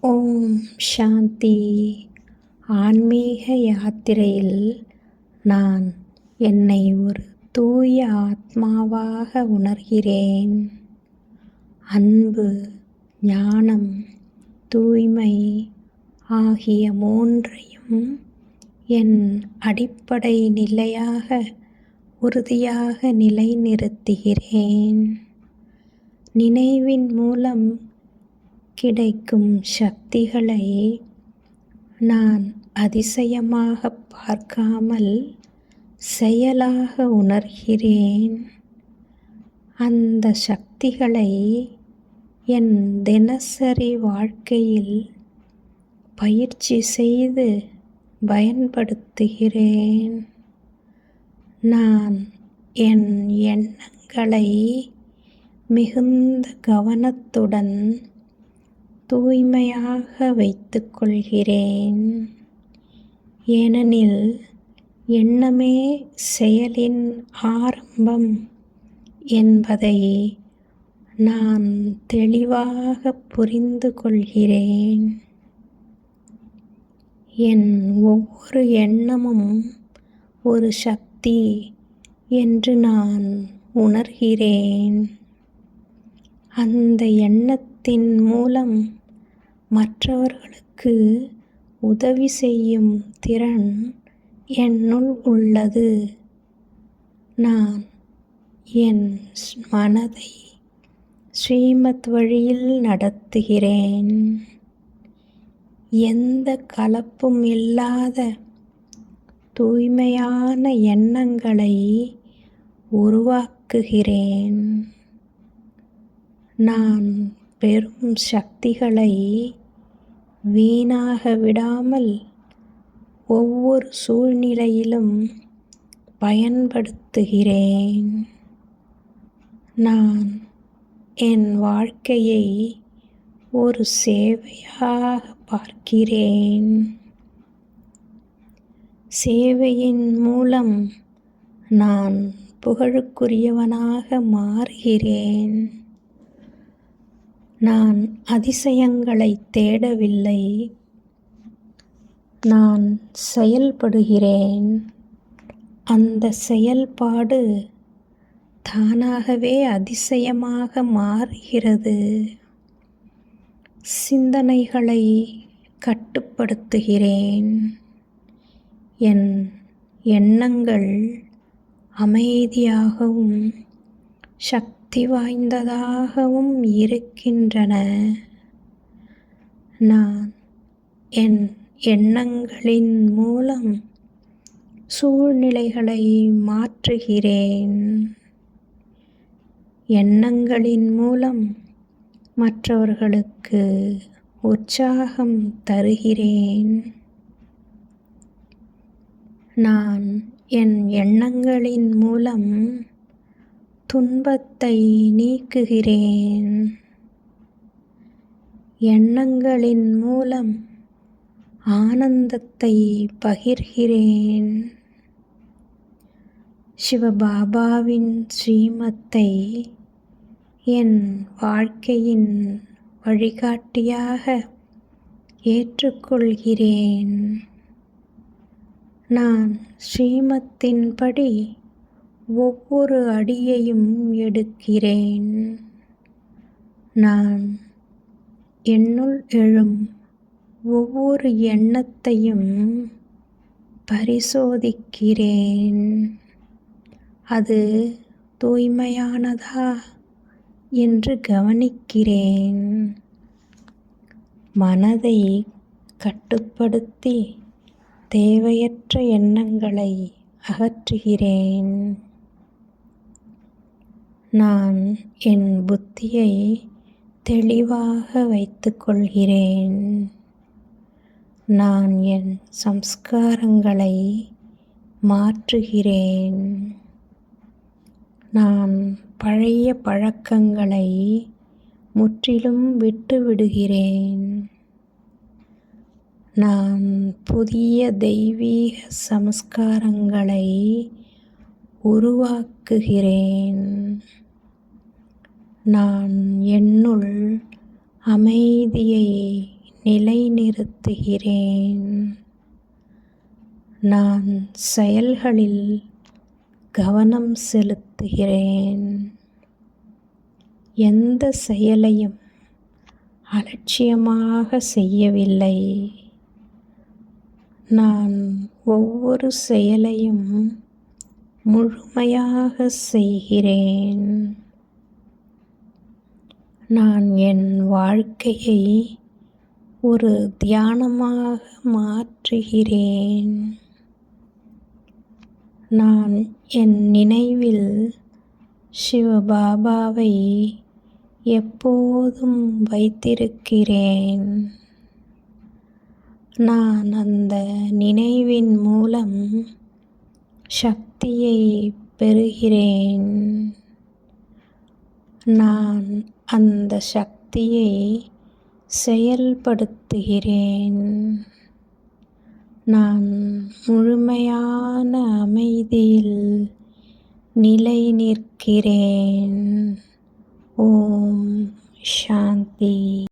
ஓம் சாந்தி. ஆன்மீக யாத்திரையில் நான் என்னை ஒரு தூய ஆத்மாவாக உணர்கிறேன். அன்பு, ஞானம், தூய்மை ஆகிய மூன்றையும் என் அடிப்படை நிலையாக உறுதியாக நிலைநிறுத்துகிறேன். நினைவின் மூலம் கிடைக்கும் சக்திகளை நான் அதிசயமாக பார்க்காமல் செயலாக உணர்கிறேன். அந்த சக்திகளை என் தினசரி வாழ்க்கையில் பயிற்சி செய்து பயன்படுத்துகிறேன். நான் என் எண்ணங்களை மிகுந்த கவனத்துடன் தூய்மையாக வைத்துக் கொள்கிறேன். ஏனெனில் எண்ணமே செயலின் ஆரம்பம் என்பதை நான் தெளிவாக புரிந்து கொள்கிறேன். என் ஒவ்வொரு எண்ணமும் ஒரு சக்தி என்று நான் உணர்கிறேன். அந்த எண்ணத்தின் மூலம் மற்றவர்களுக்கு உதவி செய்யும் திறன் என்னுள் உள்ளது. நான் என் மனதை ஸ்ரீமத் வழியில் நடத்துகிறேன். எந்த கலப்பும் இல்லாத தூய்மையான எண்ணங்களை உருவாக்குகிறேன். நான் பெரும் சக்திகளை வீணாக விடாமல் ஒவ்வொரு சூழ்நிலையிலும் பயன்படுத்துகிறேன். நான் என் வாழ்க்கையை ஒரு சேவையாக பார்க்கிறேன். சேவையின் மூலம் நான் புகழுக்குரியவனாக மாறுகிறேன். நான் அதிசயங்களை தேடவில்லை, நான் செயல்படுகிறேன். அந்த செயல்பாடு தானாகவே அதிசயமாக மாறுகிறது. சிந்தனைகளை கட்டுப்படுத்துகிறேன். என் எண்ணங்கள் அமைதியாகவும் சக்தி வாய்ந்ததாகவும் இருக்கின்றன. நான் என் எண்ணங்களின் மூலம் சூழ்நிலைகளை மாற்றுகிறேன். எண்ணங்களின் மூலம் மற்றவர்களுக்கு உற்சாகம் தருகிறேன். நான் என் எண்ணங்களின் மூலம் துன்பத்தை நீக்குகிறேன். எண்ணங்களின் மூலம் ஆனந்தத்தை பகிர்கிறேன். சிவபாபாவின் ஸ்ரீமத்தை என் வாழ்க்கையின் வழிகாட்டியாக ஏற்றுக்கொள்கிறேன். நான் ஸ்ரீமத்தின்படி ஒவ்வொரு அடியையும் எடுக்கிறேன். நான் என்னுள் எழும் ஒவ்வொரு எண்ணத்தையும் பரிசோதிக்கிறேன். அது தூய்மையானதா என்று கவனிக்கிறேன். மனதை கட்டுப்படுத்தி தேவையற்ற எண்ணங்களை அகற்றுகிறேன். நான் என் புத்தியை தெளிவாக வைத்துக் கொள்கிறேன். நான் என் சம்ஸ்காரங்களை மாற்றுகிறேன். நான் பழைய பழக்கங்களை முற்றிலும் விட்டுவிடுகிறேன். நான் புதிய தெய்வீக சம்ஸ்காரங்களை உருவாக்குகிறேன். நான் என்னுள் அமைதியை நிலைநிறுத்துகிறேன். நான் செயல்களில் கவனம் செலுத்துகிறேன். எந்த செயலையும் அலட்சியமாக செய்யவில்லை. நான் ஒவ்வொரு செயலையும் முழுமையாக செய்கிறேன். நான் என் வாழ்க்கையை ஒரு தியானமாக மாற்றுகிறேன். நான் என் நினைவில் சிவபாபாவை எப்போதும் வைத்திருக்கிறேன். நான் அந்த நினைவின் மூலம் சக்தியை பெறுகிறேன். நான் அந்த சக்தியை செயல்படுத்துகிறேன். நான் முழுமையான அமைதியில் நிலை நிற்கிறேன். ஓம் சாந்தி.